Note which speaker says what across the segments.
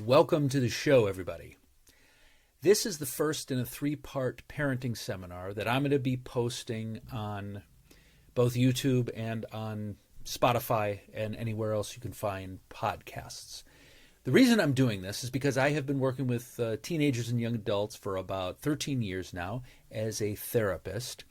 Speaker 1: Welcome to the show, everybody. This is the first in a three-part parenting seminar that I'm going to be posting on both YouTube and on Spotify and anywhere else you can find podcasts. The reason I'm doing this is because I have been working with teenagers and young adults for about 13 years now as a therapist.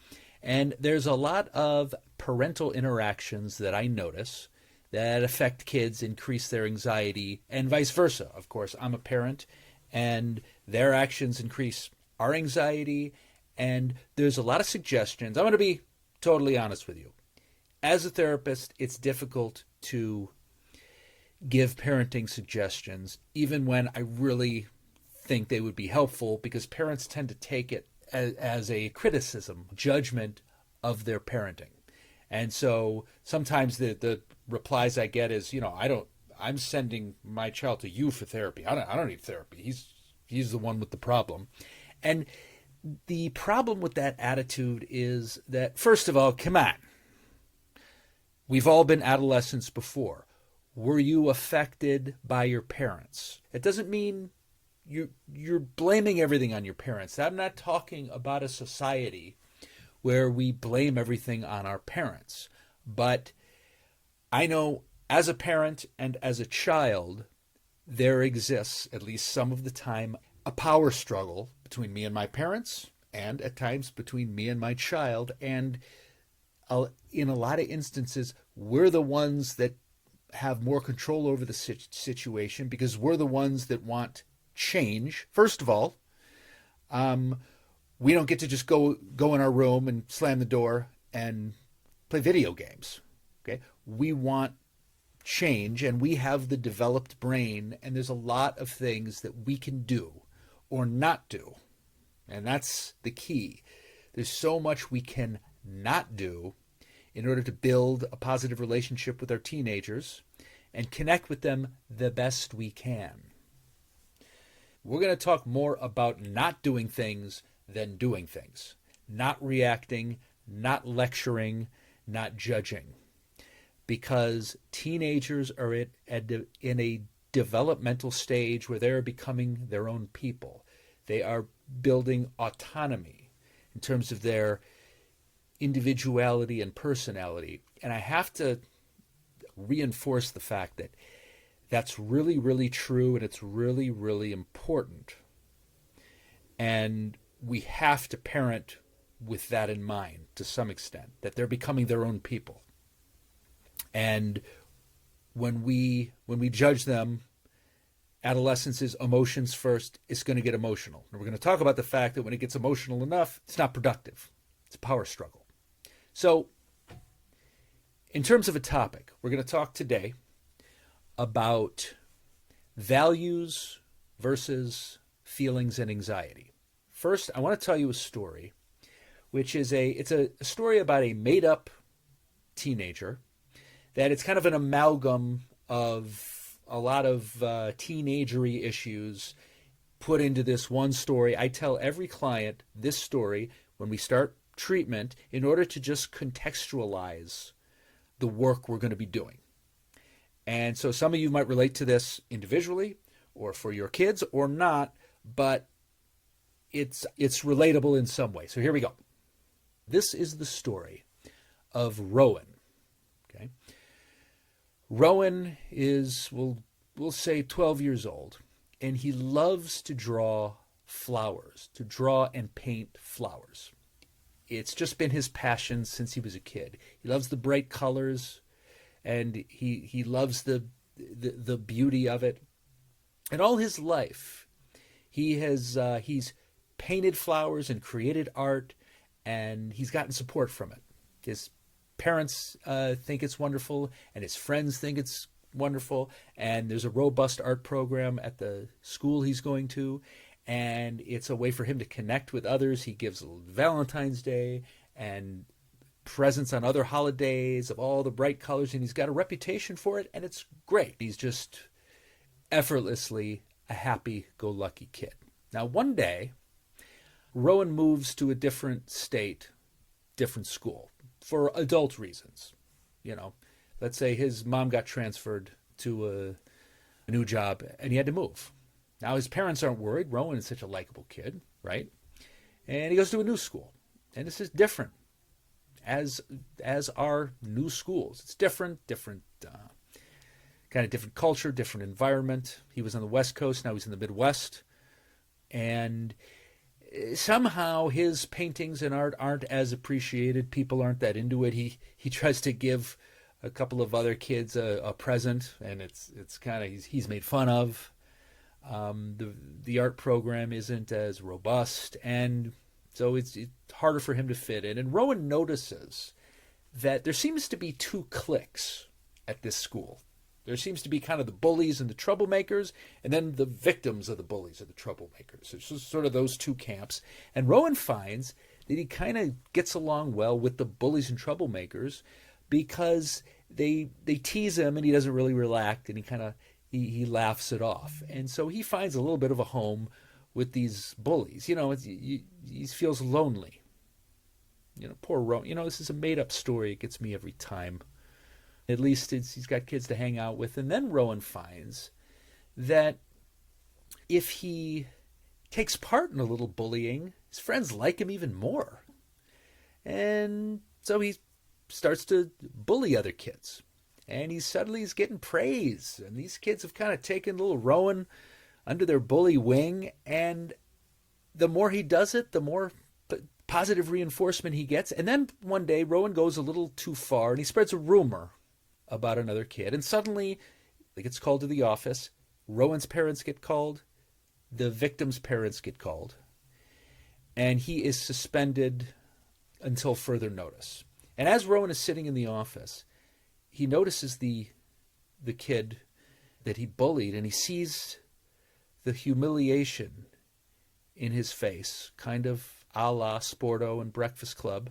Speaker 1: And there's a lot of parental interactions that I notice that affect kids, increase their anxiety, and vice versa. Of course, I'm a parent, and their actions increase our anxiety, and there's a lot of suggestions. I'm going to be totally honest with you. As a therapist, it's difficult to give parenting suggestions, even when I really think they would be helpful, because parents tend to take it as a criticism, judgment of their parenting. And so sometimes the replies I get is, I'm sending my child to you for therapy. I don't need therapy. He's the one with the problem. And the problem with that attitude is that, first of all, come on. We've all been adolescents before. Were you affected by your parents? It doesn't mean you're blaming everything on your parents. I'm not talking about a society where we blame everything on our parents. But I know as a parent and as a child, there exists, at least some of the time, a power struggle between me and my parents, and at times between me and my child. And in a lot of instances, we're the ones that have more control over the situation because we're the ones that want change. First of all, we don't get to just go in our room and slam the door and play video games. Okay? We want change, and we have the developed brain, and there's a lot of things that we can do or not do. And that's the key. There's so much we can not do in order to build a positive relationship with our teenagers and connect with them the best we can. We're going to talk more about not doing things than doing things, not reacting, not lecturing, not judging, because teenagers are in a developmental stage where they're becoming their own people. They are building autonomy in terms of their individuality and personality. And I have to reinforce the fact that that's really, really true, and it's really, really important. And we have to parent with that in mind to some extent, that they're becoming their own people. And when we judge them, adolescence is emotions first, it's going to get emotional. And we're going to talk about the fact that when it gets emotional enough, it's not productive. It's a power struggle. So, in terms of a topic, we're going to talk today about values versus feelings and anxiety. First, I want to tell you a story, which is it's a story about a made-up teenager, that it's kind of an amalgam of a lot of teenagery issues put into this one story. I tell every client this story when we start treatment in order to just contextualize the work we're going to be doing. And so some of you might relate to this individually or for your kids or not, but it's relatable in some way. So here we go. This is the story of Rowan. Okay, Rowan is, we'll say 12 years old, and he loves to draw flowers, to draw and paint flowers. It's just been his passion since he was a kid. He loves the bright colors, and he loves the beauty of it. And all his life, he's painted flowers and created art, and he's gotten support from it. His parents think it's wonderful, and his friends think it's wonderful, and there's a robust art program at the school he's going to, and it's a way for him to connect with others. He gives Valentine's Day and presents on other holidays of all the bright colors, and he's got a reputation for it, and it's great. He's just effortlessly a happy-go-lucky kid. Now, one day, Rowan moves to a different state, different school, for adult reasons. Let's say his mom got transferred to a new job, and he had to move. Now his parents aren't worried. Rowan is such a likable kid, right? And he goes to a new school. And this is different, as are new schools. It's different, kind of different culture, different environment. He was on the West Coast, now he's in the Midwest. And somehow his paintings and art aren't as appreciated. People aren't that into it. He tries to give a couple of other kids a present, and it's kind of he's made fun of. The art program isn't as robust, and so it's harder for him to fit in. And Rowan notices that there seems to be two cliques at this school. There seems to be kind of the bullies and the troublemakers, and then the victims of the bullies and the troublemakers. It's just sort of those two camps. And Rowan finds that he kind of gets along well with the bullies and troublemakers because they tease him and he doesn't really react, and he laughs it off. And so he finds a little bit of a home with these bullies. He feels lonely. Poor Rowan. This is a made-up story. It gets me every time. At least he's got kids to hang out with. And then Rowan finds that if he takes part in a little bullying, his friends like him even more. And so he starts to bully other kids. And he's getting praise. And these kids have kind of taken little Rowan under their bully wing. And the more he does it, the more positive reinforcement he gets. And then one day, Rowan goes a little too far and he spreads a rumor about another kid. And suddenly, he gets called to the office. Rowan's parents get called. The victim's parents get called. And he is suspended until further notice. And as Rowan is sitting in the office, he notices the kid that he bullied, and he sees the humiliation in his face, kind of a la Sporto and Breakfast Club.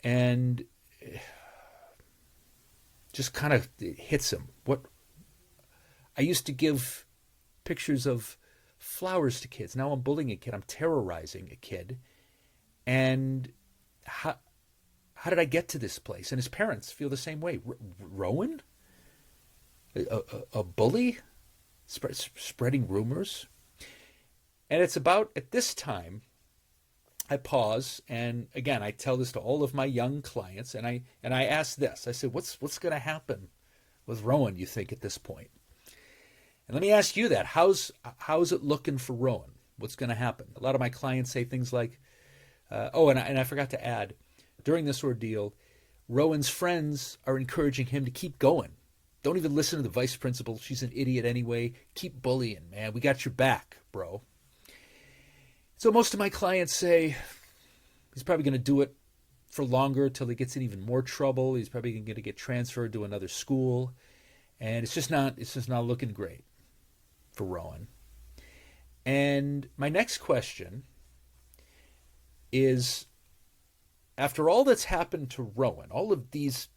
Speaker 1: And just kind of hits him. I used to give pictures of flowers to kids. Now I'm bullying a kid. I'm terrorizing a kid. And how did I get to this place? And his parents feel the same way. Rowan? A bully? Spreading rumors? And it's about, at this time, I pause, and again, I tell this to all of my young clients, and I ask this. I said, what's going to happen with Rowan, you think, at this point? And let me ask you that. How's it looking for Rowan? What's going to happen? A lot of my clients say things like, and I forgot to add, during this ordeal, Rowan's friends are encouraging him to keep going. Don't even listen to the vice principal. She's an idiot anyway. Keep bullying, man. We got your back, bro. So most of my clients say he's probably going to do it for longer till he gets in even more trouble. He's probably going to get transferred to another school. And it's just not looking great for Rowan. And my next question is, after all that's happened to Rowan, all of these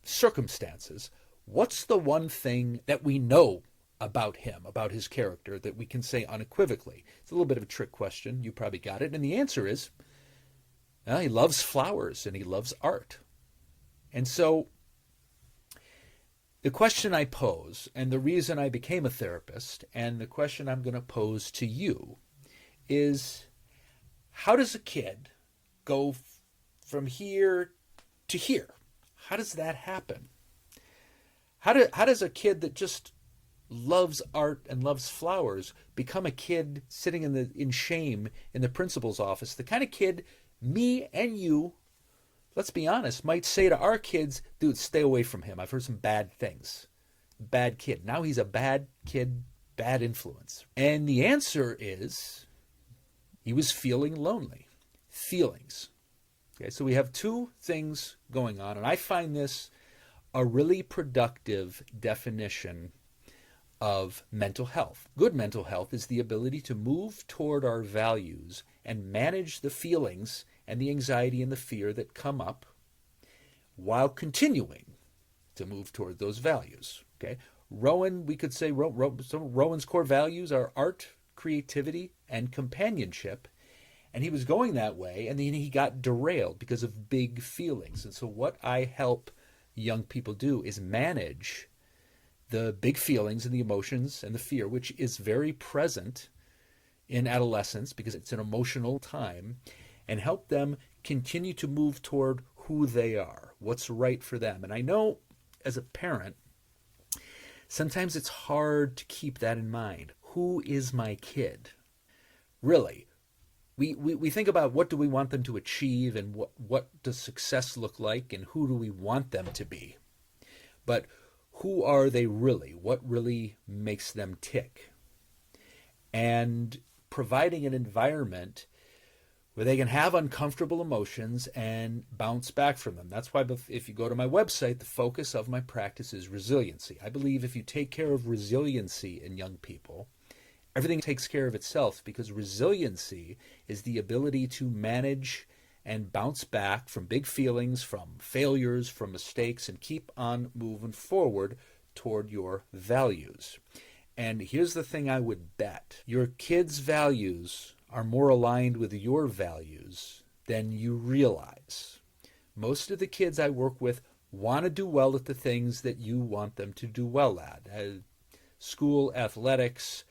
Speaker 1: circumstances, what's the one thing that we know about him, about his character, that we can say unequivocally? It's a little bit of a trick question. You probably got it. And the answer is, he loves flowers and he loves art. And so the question I pose, and the reason I became a therapist, and the question I'm going to pose to you is, how does a kid go from here to here? How does that happen? How does a kid that just loves art and loves flowers become a kid sitting in shame in the principal's office? The kind of kid me and you, let's be honest, might say to our kids, dude, stay away from him. I've heard some bad things. Bad kid. Now he's a bad kid, bad influence. And the answer is, he was feeling lonely. Feelings. Okay, so we have two things going on, and I find this a really productive definition of mental health. Good mental health is the ability to move toward our values and manage the feelings and the anxiety and the fear that come up while continuing to move toward those values. Okay, Rowan, we could say some of Rowan's core values are art, creativity, and companionship. And he was going that way, and then he got derailed because of big feelings. And so what I help young people do is manage the big feelings and the emotions and the fear, which is very present in adolescence because it's an emotional time, and help them continue to move toward who they are, what's right for them. And I know as a parent, sometimes it's hard to keep that in mind. Who is my kid? Really, we think about what do we want them to achieve and what does success look like and who do we want them to be. But who are they really? What really makes them tick? And providing an environment where they can have uncomfortable emotions and bounce back from them. That's why if you go to my website, the focus of my practice is resiliency. I believe if you take care of resiliency in young people, everything takes care of itself, because resiliency is the ability to manage and bounce back from big feelings, from failures, from mistakes, and keep on moving forward toward your values. And here's the thing I would bet. Your kids' values are more aligned with your values than you realize. Most of the kids I work with want to do well at the things that you want them to do well at. School, athletics,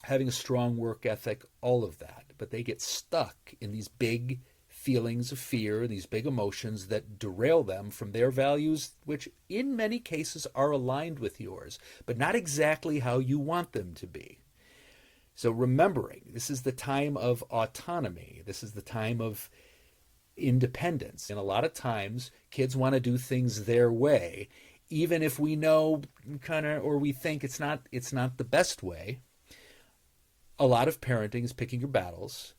Speaker 1: having a strong work ethic, all of that. But they get stuck in these big feelings of fear, these big emotions that derail them from their values, which in many cases are aligned with yours, but not exactly how you want them to be. So remembering, this is the time of autonomy. This is the time of independence. And a lot of times, kids want to do things their way, even if we know or we think it's not the best way. A lot of parenting is picking your battles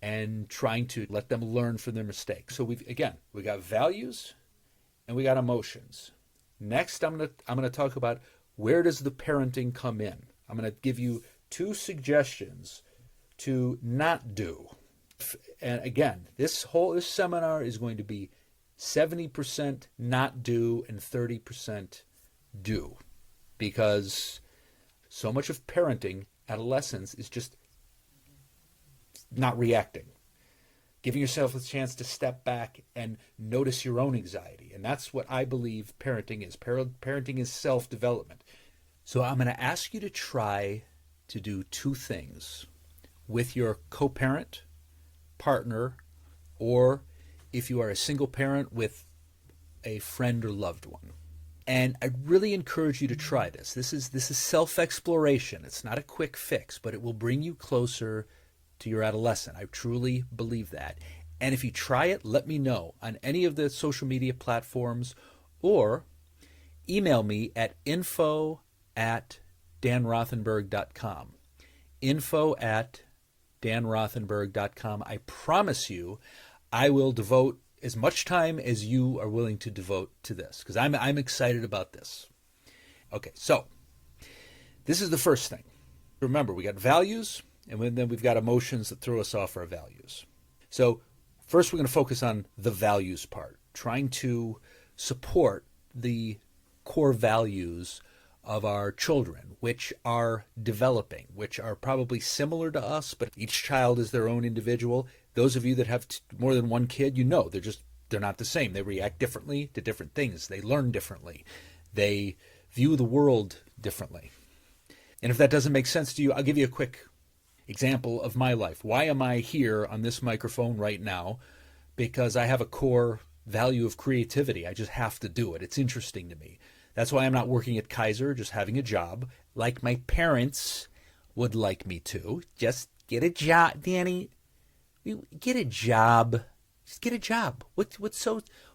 Speaker 1: and trying to let them learn from their mistakes. So we got values and we got emotions. Next, I'm gonna talk about where does the parenting come in. I'm gonna give you 2 suggestions to not do. And again, this seminar is going to be 70% not do and 30% do, because so much of parenting, adolescence, is just not reacting, giving yourself a chance to step back and notice your own anxiety. And that's what I believe parenting is. Parenting is self-development. So I'm going to ask you to try to do 2 things with your co-parent, partner, or if you are a single parent, with a friend or loved one. And I really encourage you to try this. This is self-exploration. It's not a quick fix, but it will bring you closer to your adolescent. I truly believe that. And if you try it, let me know on any of the social media platforms, or email me at info@danrothenberg.com. info@danrothenberg.com. I promise you, I will devote as much time as you are willing to devote to this, because I'm excited about this. Okay, so this is the first thing. Remember, we got values, and then we've got emotions that throw us off our values. So first, we're going to focus on the values part, trying to support the core values of our children, which are developing, which are probably similar to us, but each child is their own individual. Those of you that have more than one kid, they're not the same. They react differently to different things. They learn differently. They view the world differently. And if that doesn't make sense to you, I'll give you a quick example of my life. Why am I here on this microphone right now? Because I have a core value of creativity. I just have to do it. It's interesting to me. That's why I'm not working at Kaiser, just having a job, like my parents would like me to. Just get a job, Danny. Get a job. Just get a job.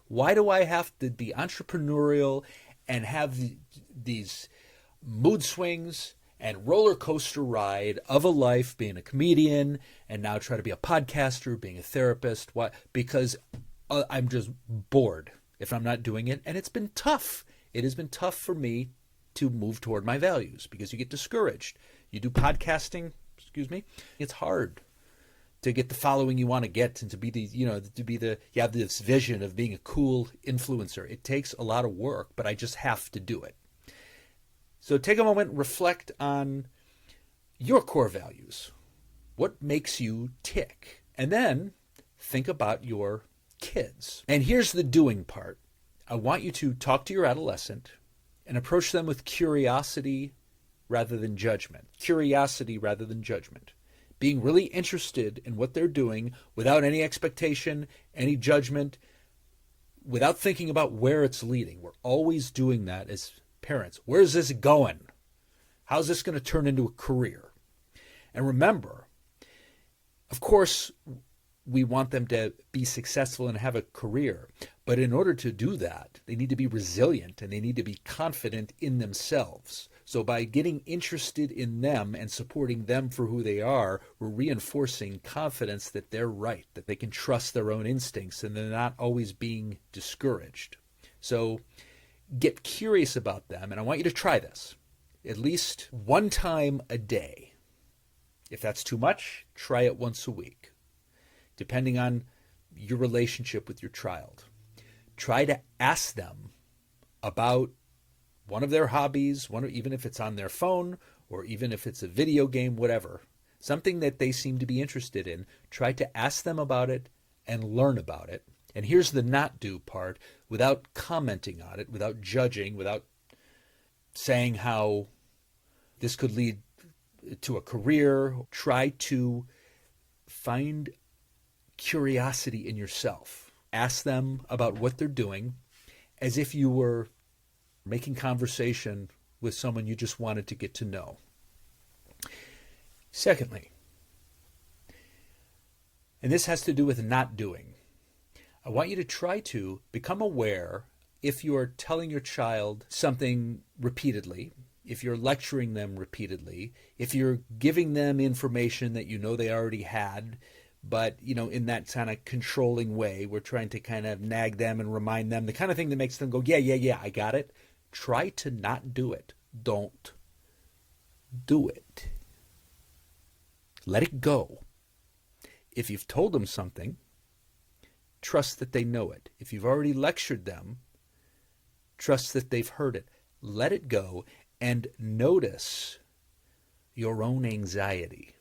Speaker 1: Why do I have to be entrepreneurial and have these mood swings and roller coaster ride of a life, being a comedian and now try to be a podcaster, being a therapist? Why? Because I'm just bored if I'm not doing it. And it's been tough. It has been tough for me to move toward my values, because you get discouraged. You do podcasting, it's hard to get the following you want to get, and you have this vision of being a cool influencer. It takes a lot of work, but I just have to do it. So take a moment, reflect on your core values. What makes you tick? And then think about your kids. And here's the doing part. I want you to talk to your adolescent and approach them with curiosity rather than judgment. Curiosity rather than judgment. Being really interested in what they're doing without any expectation, any judgment, without thinking about where it's leading. We're always doing that as parents. Where's this going? How's this going to turn into a career? And remember, of course, we want them to be successful and have a career. But in order to do that, they need to be resilient and they need to be confident in themselves. So by getting interested in them and supporting them for who they are, we're reinforcing confidence that they're right, that they can trust their own instincts and they're not always being discouraged. So get curious about them, and I want you to try this at least one time a day. If that's too much, try it once a week, depending on your relationship with your child. Try to ask them about one of their hobbies, even if it's on their phone or even if it's a video game, whatever, something that they seem to be interested in. Try to ask them about it and learn about it. And here's the not do part: without commenting on it, without judging, without saying how this could lead to a career. Try to find curiosity in yourself. Ask them about what they're doing as if you were making conversation with someone you just wanted to get to know. Secondly, and this has to do with not doing, I want you to try to become aware if you are telling your child something repeatedly, if you're lecturing them repeatedly, if you're giving them information that you know they already had, but, in that kind of controlling way, we're trying to kind of nag them and remind them, the kind of thing that makes them go, yeah, I got it. Try to not do it. Don't do it. Let it go. If you've told them something, trust that they know it. If you've already lectured them, trust that they've heard it. Let it go and notice your own anxiety.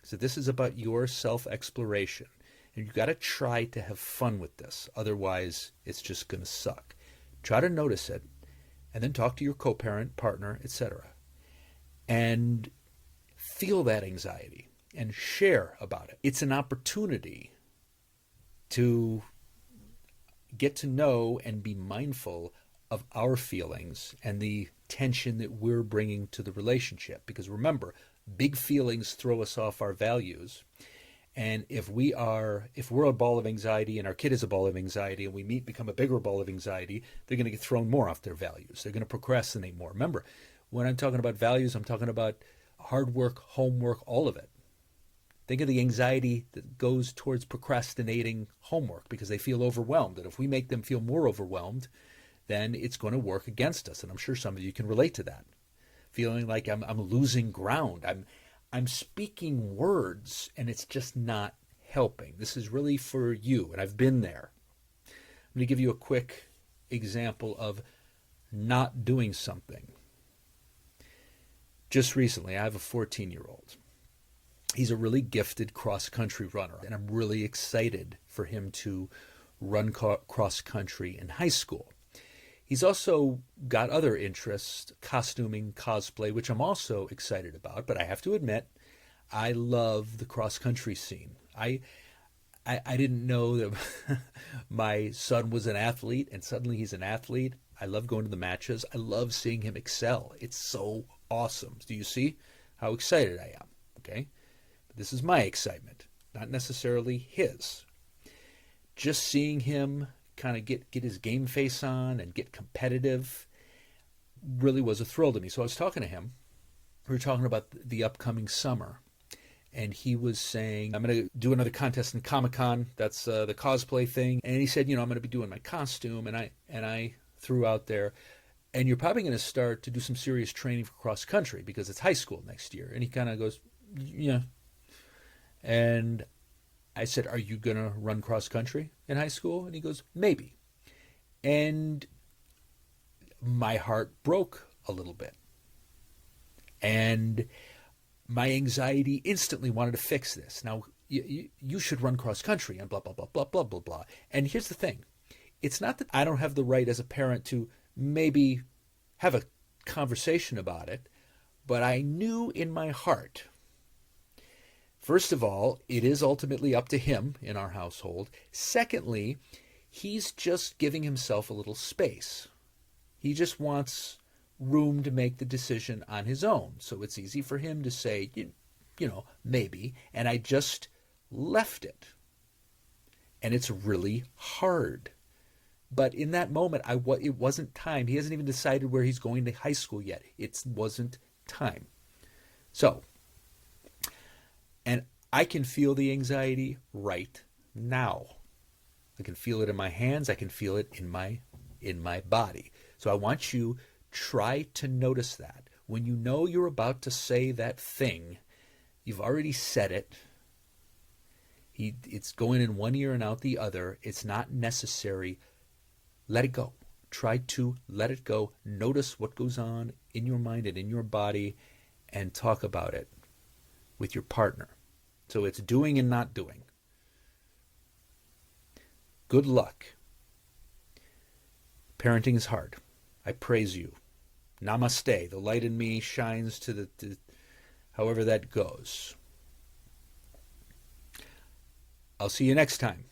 Speaker 1: So this is about your self-exploration. And you've got to try to have fun with this. Otherwise, it's just going to suck. Try to notice it, and then talk to your co-parent, partner, etc. And feel that anxiety and share about it. It's an opportunity to get to know and be mindful of our feelings and the tension that we're bringing to the relationship. Because remember, big feelings throw us off our values. And if we're a ball of anxiety and our kid is a ball of anxiety and we become a bigger ball of anxiety, they're going to get thrown more off their values. They're going to procrastinate more. Remember, when I'm talking about values, I'm talking about hard work, homework, all of it. Think of the anxiety that goes towards procrastinating homework because they feel overwhelmed. And if we make them feel more overwhelmed, then it's going to work against us. And I'm sure some of you can relate to that. Feeling like I'm losing ground. I'm speaking words and it's just not helping. This is really for you, and I've been there. I'm going to give you a quick example of not doing something. Just recently, I have a 14-year-old. He's a really gifted cross-country runner, and I'm really excited for him to run cross-country in high school. He's also got other interests, costuming, cosplay, which I'm also excited about. But I have to admit, I love the cross-country scene. I didn't know that my son was an athlete, and suddenly he's an athlete. I love going to the matches. I love seeing him excel. It's so awesome. Do you see how excited I am? Okay? But this is my excitement, not necessarily his. Just seeing him kind of get his game face on and get competitive really was a thrill to me. So I was talking to him. We were talking about the upcoming summer. And he was saying, I'm going to do another contest in Comic-Con. That's the cosplay thing. And he said, I'm going to be doing my costume. And I threw out there, and you're probably going to start to do some serious training for cross country because it's high school next year. And he kind of goes, yeah. And I said, are you going to run cross country in high school? And he goes, maybe. And my heart broke a little bit. And my anxiety instantly wanted to fix this. Now, you should run cross country and blah, blah, blah, blah, blah, blah, blah. And here's the thing. It's not that I don't have the right as a parent to maybe have a conversation about it, but I knew in my heart, first of all, it is ultimately up to him in our household. Secondly, he's just giving himself a little space. He just wants room to make the decision on his own. So it's easy for him to say, maybe. And I just left it. And it's really hard. But in that moment, it wasn't time. He hasn't even decided where he's going to high school yet. It wasn't time. So, and I can feel the anxiety right now. I can feel it in my hands. I can feel it in my body. So I want you try to notice that. When you know you're about to say that thing, you've already said it. It's going in one ear and out the other. It's not necessary. Let it go. Try to let it go. Notice what goes on in your mind and in your body and talk about it with your partner. So it's doing and not doing. Good luck. Parenting is hard. I praise you. Namaste. The light in me shines to however that goes. I'll see you next time.